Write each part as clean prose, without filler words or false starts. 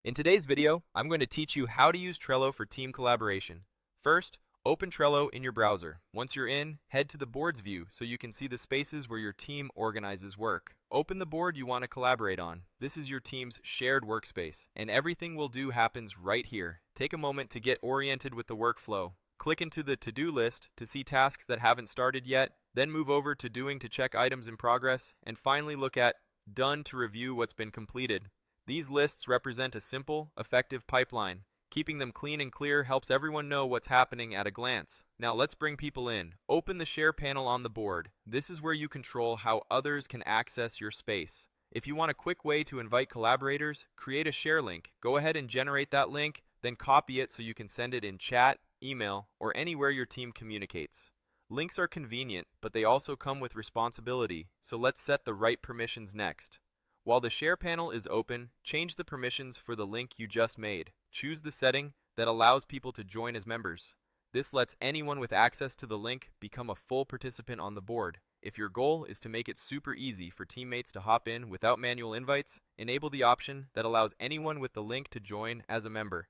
In today's video, I'm going to teach you how to use Trello for team collaboration. First, open Trello in your browser. Once you're in, head to the boards view so you can see the spaces where your team organizes work. Open the board you want to collaborate on. This is your team's shared workspace, and everything we'll do happens right here. Take a moment to get oriented with the workflow. Click into the to-do list to see tasks that haven't started yet, then move over to doing to check items in progress, and finally look at done to review what's been completed. These lists represent a simple, effective pipeline. Keeping them clean and clear helps everyone know what's happening at a glance. Now let's bring people in. Open the Share panel on the board. This is where you control how others can access your space. If you want a quick way to invite collaborators, create a share link. Go ahead and generate that link, then copy it so you can send it in chat, email, or anywhere your team communicates. Links are convenient, but they also come with responsibility, so let's set the right permissions next. While the Share panel is open, change the permissions for the link you just made. Choose the setting that allows people to join as members. This lets anyone with access to the link become a full participant on the board. If your goal is to make it super easy for teammates to hop in without manual invites, enable the option that allows anyone with the link to join as a member.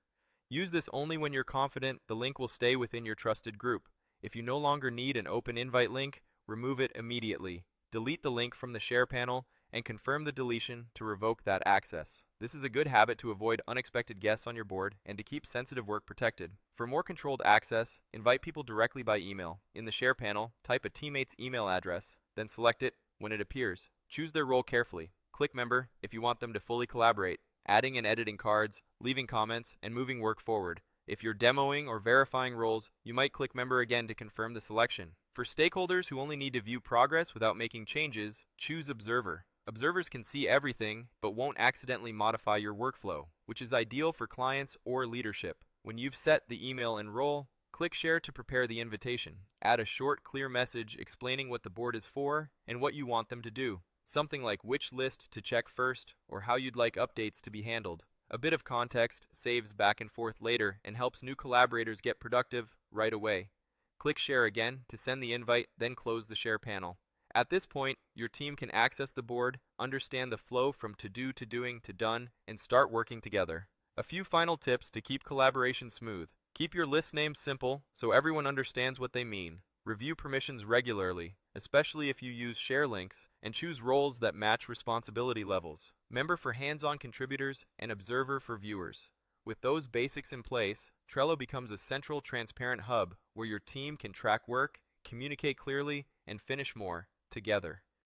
Use this only when you're confident the link will stay within your trusted group. If you no longer need an open invite link, remove it immediately. Delete the link from the Share panel and confirm the deletion to revoke that access. This is a good habit to avoid unexpected guests on your board and to keep sensitive work protected. For more controlled access, invite people directly by email. In the Share panel, type a teammate's email address, then select it when it appears. Choose their role carefully. Click Member if you want them to fully collaborate, adding and editing cards, leaving comments, and moving work forward. If you're demoing or verifying roles, you might click Member again to confirm the selection. For stakeholders who only need to view progress without making changes, choose Observer. Observers can see everything, but won't accidentally modify your workflow, which is ideal for clients or leadership. When you've set the email and role, click Share to prepare the invitation. Add a short, clear message explaining what the board is for and what you want them to do. Something like which list to check first or how you'd like updates to be handled. A bit of context saves back and forth later and helps new collaborators get productive right away. Click Share again to send the invite, then close the Share panel. At this point, your team can access the board, understand the flow from to-do to doing to done, and start working together. A few final tips to keep collaboration smooth. Keep your list names simple so everyone understands what they mean. Review permissions regularly, especially if you use share links, and choose roles that match responsibility levels. Member for hands-on contributors and observer for viewers. With those basics in place, Trello becomes a central, transparent hub where your team can track work, communicate clearly, and finish more together.